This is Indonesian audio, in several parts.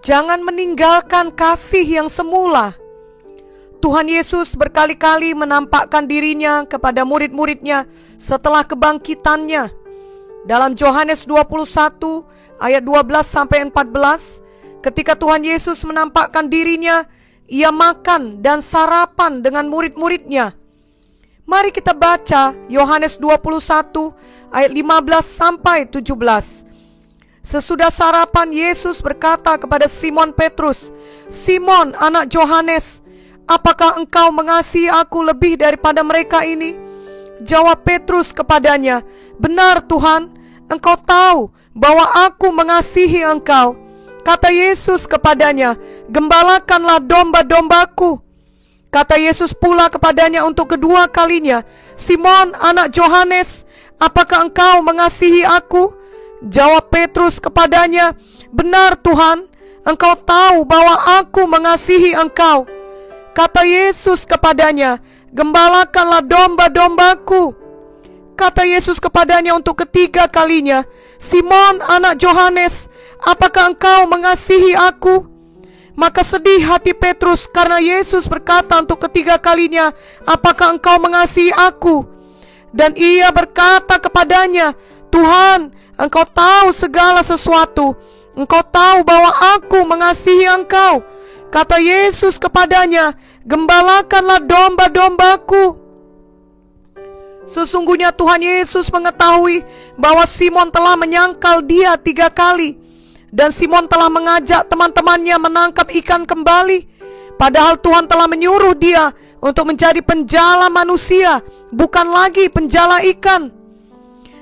Jangan meninggalkan kasih yang semula. Tuhan Yesus berkali-kali menampakkan dirinya kepada murid-muridnya setelah kebangkitannya. Dalam Yohanes 21 ayat 12-14, ketika Tuhan Yesus menampakkan dirinya, Ia makan dan sarapan dengan murid-muridnya. Mari kita baca Yohanes 21 ayat 15-17. Sesudah sarapan, Yesus berkata kepada Simon Petrus, "Simon, anak Yohanes, apakah engkau mengasihi aku lebih daripada mereka ini?" Jawab Petrus kepadanya, "Benar Tuhan, engkau tahu bahwa aku mengasihi engkau." Kata Yesus kepadanya, "Gembalakanlah domba-dombaku." Kata Yesus pula kepadanya untuk kedua kalinya, "Simon, anak Yohanes, apakah engkau mengasihi aku?" Jawab Petrus kepadanya, "Benar Tuhan, engkau tahu bahwa aku mengasihi engkau." Kata Yesus kepadanya, "Gembalakanlah domba-dombaku." Kata Yesus kepadanya untuk ketiga kalinya, "Simon, anak Yohanes, apakah engkau mengasihi aku?" Maka sedih hati Petrus karena Yesus berkata untuk ketiga kalinya, "Apakah engkau mengasihi aku?" Dan ia berkata kepadanya, "Tuhan, engkau tahu segala sesuatu. Engkau tahu bahwa aku mengasihi engkau." Kata Yesus kepadanya, "Gembalakanlah domba-dombaku." Sesungguhnya Tuhan Yesus mengetahui bahwa Simon telah menyangkal Dia 3 kali, dan Simon telah mengajak teman-temannya menangkap ikan kembali. Padahal Tuhan telah menyuruh dia untuk menjadi penjala manusia, bukan lagi penjala ikan.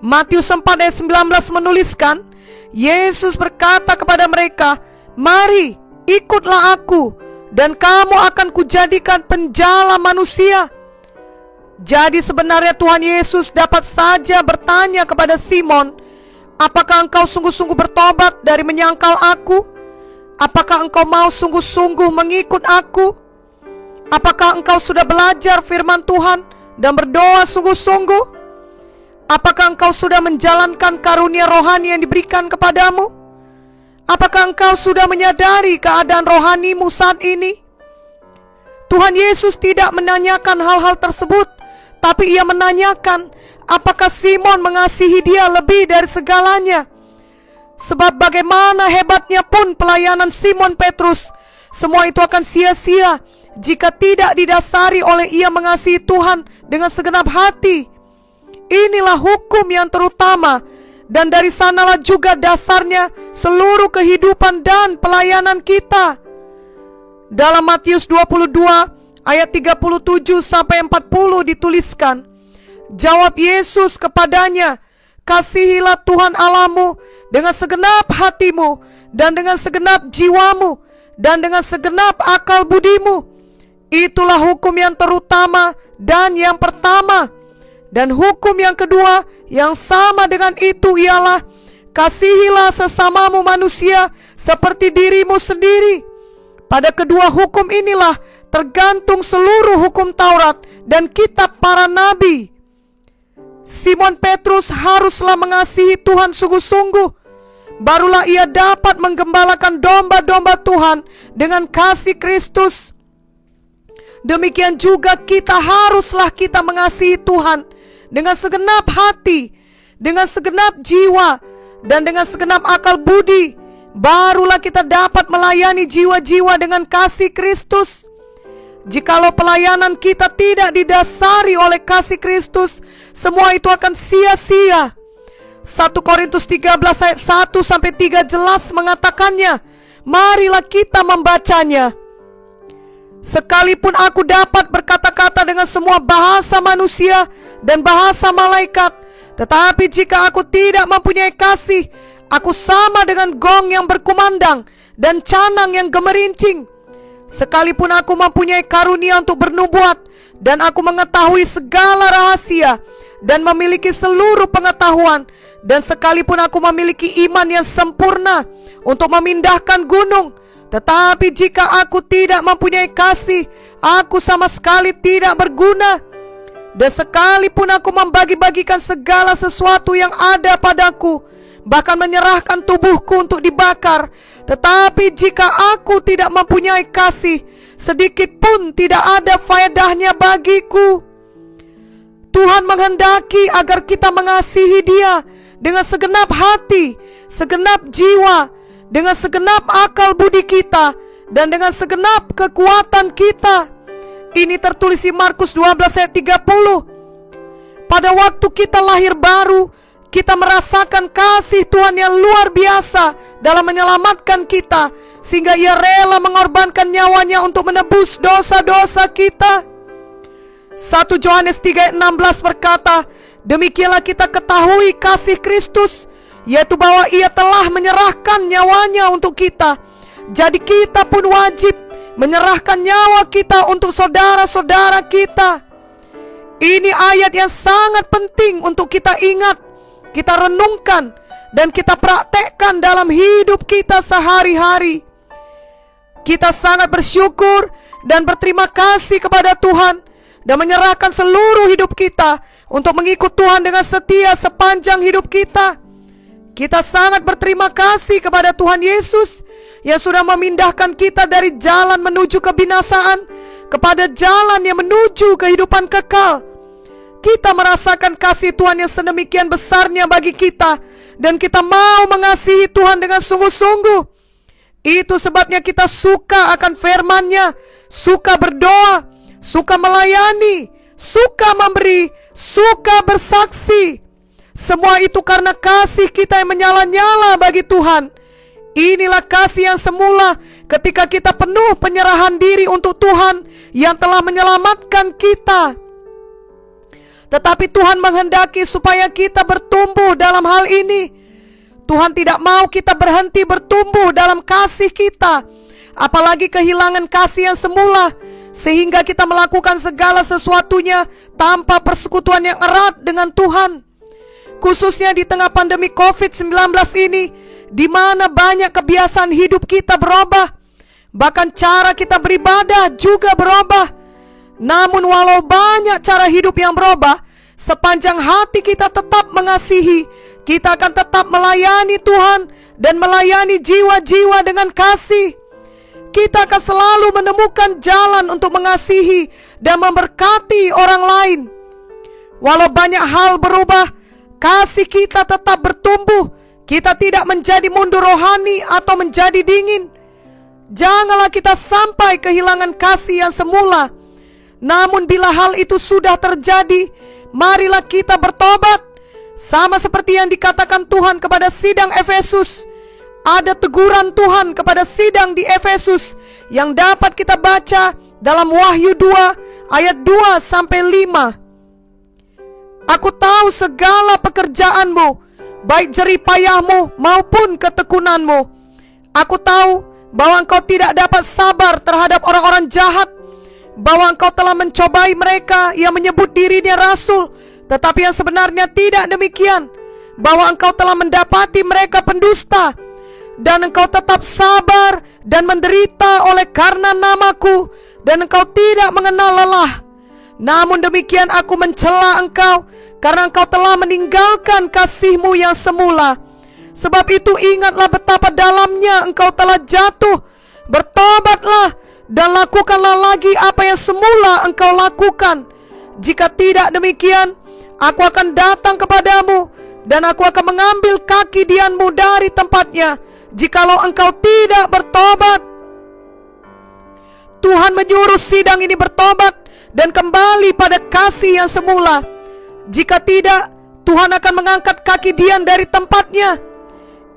Matius 4 ayat 19 menuliskan, Yesus berkata kepada mereka, "Mari, ikutlah aku, dan kamu akan kujadikan penjala manusia." Jadi sebenarnya Tuhan Yesus dapat saja bertanya kepada Simon, "Apakah engkau sungguh-sungguh bertobat dari menyangkal aku? Apakah engkau mau sungguh-sungguh mengikut aku? Apakah engkau sudah belajar firman Tuhan dan berdoa sungguh-sungguh? Apakah engkau sudah menjalankan karunia rohani yang diberikan kepadamu? Apakah engkau sudah menyadari keadaan rohanimu saat ini?" Tuhan Yesus tidak menanyakan hal-hal tersebut, tapi Ia menanyakan apakah Simon mengasihi Dia lebih dari segalanya. Sebab bagaimana hebatnya pun pelayanan Simon Petrus, semua itu akan sia-sia jika tidak didasari oleh ia mengasihi Tuhan dengan segenap hati. Inilah hukum yang terutama, dan dari sanalah juga dasarnya seluruh kehidupan dan pelayanan kita. Dalam Matius 22 ayat 37-40 dituliskan, jawab Yesus kepadanya, "Kasihilah Tuhan Allahmu dengan segenap hatimu, dan dengan segenap jiwamu, dan dengan segenap akal budimu. Itulah hukum yang terutama dan yang pertama. Dan hukum yang kedua yang sama dengan itu ialah, kasihilah sesamamu manusia seperti dirimu sendiri. Pada kedua hukum inilah tergantung seluruh hukum Taurat dan kitab para nabi." Simon Petrus haruslah mengasihi Tuhan sungguh-sungguh. Barulah ia dapat menggembalakan domba-domba Tuhan dengan kasih Kristus. Demikian juga haruslah kita mengasihi Tuhan dengan segenap hati, dengan segenap jiwa, dan dengan segenap akal budi. Barulah kita dapat melayani jiwa-jiwa dengan kasih Kristus. Jikalau pelayanan kita tidak didasari oleh kasih Kristus, semua itu akan sia-sia. 1 Korintus 13 ayat 1-3 jelas mengatakannya. Marilah kita membacanya. "Sekalipun aku dapat berkata-kata dengan semua bahasa manusia dan bahasa malaikat, tetapi jika aku tidak mempunyai kasih, aku sama dengan gong yang berkumandang dan canang yang gemerincing. Sekalipun aku mempunyai karunia untuk bernubuat, dan aku mengetahui segala rahasia, dan memiliki seluruh pengetahuan, dan sekalipun aku memiliki iman yang sempurna untuk memindahkan gunung, tetapi jika aku tidak mempunyai kasih, aku sama sekali tidak berguna. Dan sekalipun aku membagi-bagikan segala sesuatu yang ada padaku, bahkan menyerahkan tubuhku untuk dibakar, Tetapi jika aku tidak mempunyai kasih, sedikit pun tidak ada faedahnya bagiku. Tuhan menghendaki agar kita mengasihi Dia dengan segenap hati, segenap jiwa, dengan segenap akal budi kita, dan dengan segenap kekuatan kita. Ini tertulis di Markus 12 ayat 30. Pada waktu kita lahir baru, kita merasakan kasih Tuhan yang luar biasa dalam menyelamatkan kita, sehingga Ia rela mengorbankan nyawanya untuk menebus dosa-dosa kita. 1 Yohanes 3 ayat 16 berkata, demikianlah kita ketahui kasih Kristus, yaitu bahwa Ia telah menyerahkan nyawanya untuk kita. Jadi kita pun wajib menyerahkan nyawa kita untuk saudara-saudara kita. Ini ayat yang sangat penting untuk kita ingat, kita renungkan, dan kita praktekkan dalam hidup kita sehari-hari. Kita sangat bersyukur dan berterima kasih kepada Tuhan dan menyerahkan seluruh hidup kita untuk mengikut Tuhan dengan setia sepanjang hidup kita. Kita sangat berterima kasih kepada Tuhan Yesus yang sudah memindahkan kita dari jalan menuju kebinasaan kepada jalan yang menuju kehidupan kekal. Kita merasakan kasih Tuhan yang sedemikian besarnya bagi kita, dan kita mau mengasihi Tuhan dengan sungguh-sungguh. Itu sebabnya kita suka akan firman-Nya, suka berdoa, suka melayani, suka memberi, suka bersaksi. Semua itu karena kasih kita yang menyala-nyala bagi Tuhan. Inilah kasih yang semula ketika kita penuh penyerahan diri untuk Tuhan yang telah menyelamatkan kita. Tetapi Tuhan menghendaki supaya kita bertumbuh dalam hal ini. Tuhan tidak mau kita berhenti bertumbuh dalam kasih kita, apalagi kehilangan kasih yang semula, sehingga kita melakukan segala sesuatunya tanpa persekutuan yang erat dengan Tuhan. Khususnya di tengah pandemi COVID-19 ini, di mana banyak kebiasaan hidup kita berubah, bahkan cara kita beribadah juga berubah. Namun walau banyak cara hidup yang berubah, sepanjang hati kita tetap mengasihi, kita akan tetap melayani Tuhan dan melayani jiwa-jiwa dengan kasih. Kita akan selalu menemukan jalan untuk mengasihi dan memberkati orang lain. Walau banyak hal berubah, kasih kita tetap bertumbuh. Kita tidak menjadi mundur rohani atau menjadi dingin. Janganlah kita sampai kehilangan kasih yang semula. Namun bila hal itu sudah terjadi, marilah kita bertobat. Sama seperti yang dikatakan Tuhan kepada sidang Efesus. Ada teguran Tuhan kepada sidang di Efesus yang dapat kita baca dalam Wahyu 2 ayat 2 sampai 5. Aku tahu segala pekerjaanmu, baik jerih payahmu maupun ketekunanmu. Aku tahu bahwa engkau tidak dapat sabar terhadap orang-orang jahat, bahwa engkau telah mencobai mereka yang menyebut dirinya rasul, tetapi yang sebenarnya tidak demikian, bahwa engkau telah mendapati mereka pendusta, dan engkau tetap sabar dan menderita oleh karena namaku, dan engkau tidak mengenal lelah. Namun demikian aku mencela engkau, karena engkau telah meninggalkan kasihmu yang semula. Sebab itu ingatlah betapa dalamnya engkau telah jatuh. Bertobatlah dan lakukanlah lagi apa yang semula engkau lakukan. Jika tidak demikian, aku akan datang kepadamu, dan aku akan mengambil kaki dianmu dari tempatnya, jikalau engkau tidak bertobat. Tuhan menyuruh sidang ini bertobat dan kembali pada kasih yang semula. Jika tidak, Tuhan akan mengangkat kaki Dian dari tempatnya.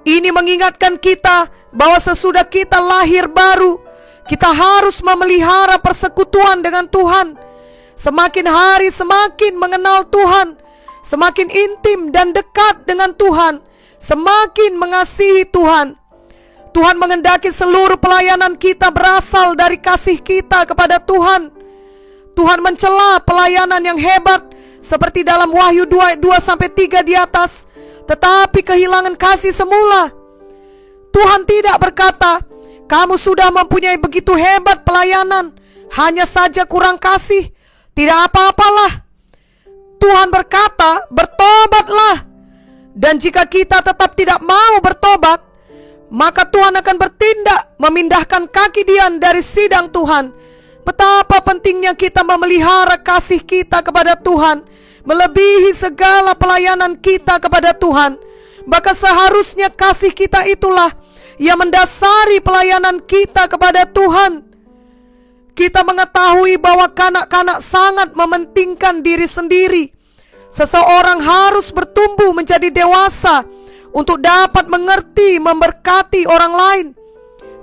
Ini mengingatkan kita bahwa sesudah kita lahir baru, kita harus memelihara persekutuan dengan Tuhan. Semakin hari semakin mengenal Tuhan, semakin intim dan dekat dengan Tuhan, semakin mengasihi Tuhan. Tuhan menghendaki seluruh pelayanan kita berasal dari kasih kita kepada Tuhan. Tuhan mencela pelayanan yang hebat seperti dalam Wahyu 2 ayat 2 sampai 3 di atas, tetapi kehilangan kasih semula. Tuhan tidak berkata, kamu sudah mempunyai begitu hebat pelayanan, hanya saja kurang kasih. Tidak apa-apalah. Tuhan berkata, bertobatlah. Dan jika kita tetap tidak mau bertobat, maka Tuhan akan bertindak memindahkan kaki Dian dari sidang Tuhan. Betapa pentingnya kita memelihara kasih kita kepada Tuhan, melebihi segala pelayanan kita kepada Tuhan. Bahkan seharusnya kasih kita itulah yang mendasari pelayanan kita kepada Tuhan. Kita mengetahui bahwa kanak-kanak sangat mementingkan diri sendiri. Seseorang harus bertumbuh menjadi dewasa untuk dapat mengerti, memberkati orang lain.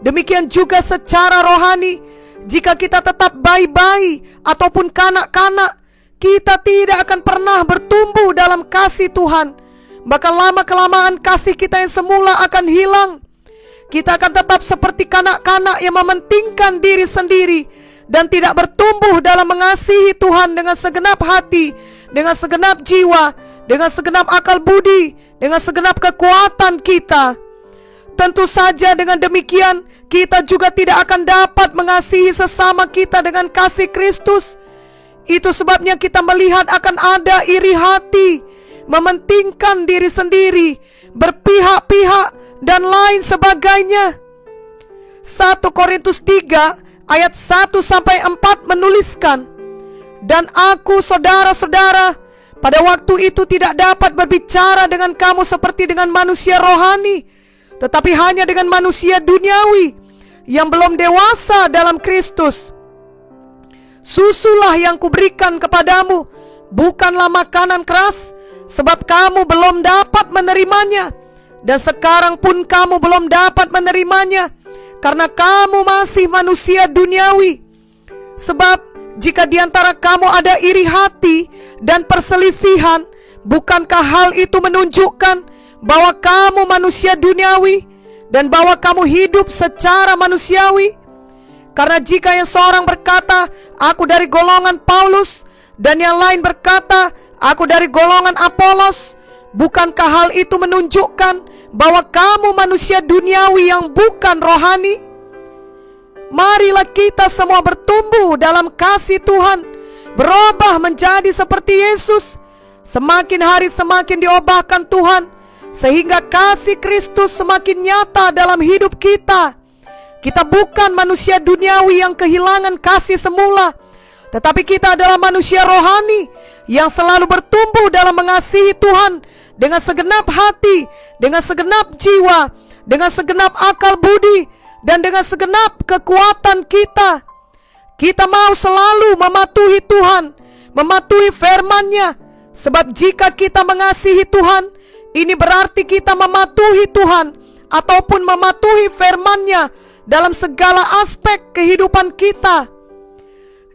Demikian juga secara rohani, jika kita tetap bayi-bayi ataupun kanak-kanak, kita tidak akan pernah bertumbuh dalam kasih Tuhan. Bahkan lama-kelamaan kasih kita yang semula akan hilang. Kita akan tetap seperti kanak-kanak yang mementingkan diri sendiri dan tidak bertumbuh dalam mengasihi Tuhan dengan segenap hati, dengan segenap jiwa, dengan segenap akal budi, dengan segenap kekuatan kita. Tentu saja dengan demikian kita juga tidak akan dapat mengasihi sesama kita dengan kasih Kristus. Itu sebabnya kita melihat akan ada iri hati, mementingkan diri sendiri, berpihak-pihak, dan lain sebagainya. 1 Korintus 3 ayat 1-4 menuliskan, "Dan aku, saudara-saudara, pada waktu itu tidak dapat berbicara dengan kamu seperti dengan manusia rohani, tetapi hanya dengan manusia duniawi yang belum dewasa dalam Kristus. Susulah yang kuberikan kepadamu, bukanlah makanan keras, sebab kamu belum dapat menerimanya. Dan sekarang pun kamu belum dapat menerimanya, karena kamu masih manusia duniawi. Sebab jika di antara kamu ada iri hati dan perselisihan, bukankah hal itu menunjukkan bahwa kamu manusia duniawi dan bahwa kamu hidup secara manusiawi? Karena jika yang seorang berkata, aku dari golongan Paulus, dan yang lain berkata, aku dari golongan Apolos, bukankah hal itu menunjukkan bahwa kamu manusia duniawi yang bukan rohani? Marilah kita semua bertumbuh dalam kasih Tuhan, berubah menjadi seperti Yesus. Semakin hari semakin diubahkan Tuhan, sehingga kasih Kristus semakin nyata dalam hidup kita. Kita bukan manusia duniawi yang kehilangan kasih semula, tetapi kita adalah manusia rohani yang selalu bertumbuh dalam mengasihi Tuhan dengan segenap hati, dengan segenap jiwa, dengan segenap akal budi, dan dengan segenap kekuatan kita. Kita mau selalu mematuhi Tuhan, mematuhi firman-Nya. Sebab jika kita mengasihi Tuhan, ini berarti kita mematuhi Tuhan ataupun mematuhi firman-Nya dalam segala aspek kehidupan kita.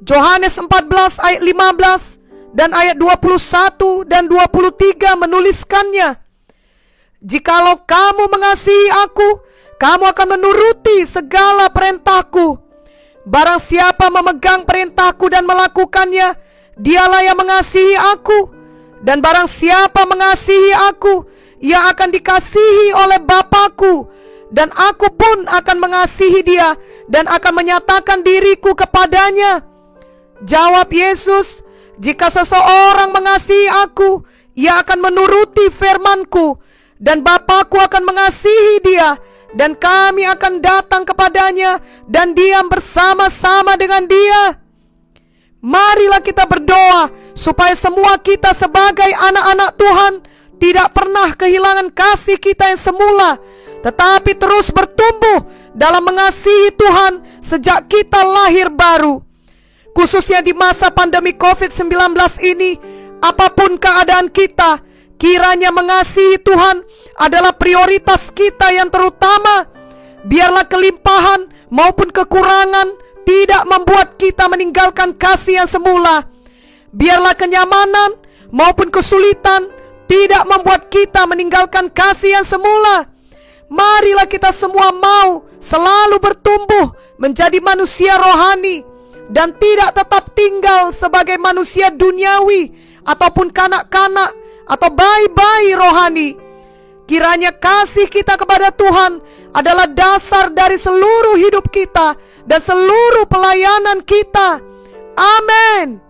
Yohanes 14 ayat 15 dan ayat 21 dan 23 menuliskannya, "Jikalau kamu mengasihi aku, kamu akan menuruti segala perintahku. Barang siapa memegang perintahku dan melakukannya, dialah yang mengasihi aku. Dan barang siapa mengasihi aku, ia akan dikasihi oleh Bapa-Ku. Dan aku pun akan mengasihi dia dan akan menyatakan diriku kepadanya." Jawab Yesus, "Jika seseorang mengasihi aku, ia akan menuruti firman-Ku, dan Bapa-Ku akan mengasihi dia, dan kami akan datang kepadanya dan diam bersama-sama dengan dia." Marilah kita berdoa supaya semua kita sebagai anak-anak Tuhan tidak pernah kehilangan kasih kita yang semula, tetapi terus bertumbuh dalam mengasihi Tuhan sejak kita lahir baru. Khususnya di masa pandemi COVID-19 ini, apapun keadaan kita, kiranya mengasihi Tuhan adalah prioritas kita yang terutama. Biarlah kelimpahan maupun kekurangan tidak membuat kita meninggalkan kasih yang semula. Biarlah kenyamanan maupun kesulitan tidak membuat kita meninggalkan kasih yang semula. Marilah kita semua mau selalu bertumbuh menjadi manusia rohani dan tidak tetap tinggal sebagai manusia duniawi ataupun kanak-kanak atau bayi-bayi rohani. Kiranya kasih kita kepada Tuhan adalah dasar dari seluruh hidup kita dan seluruh pelayanan kita. Amin.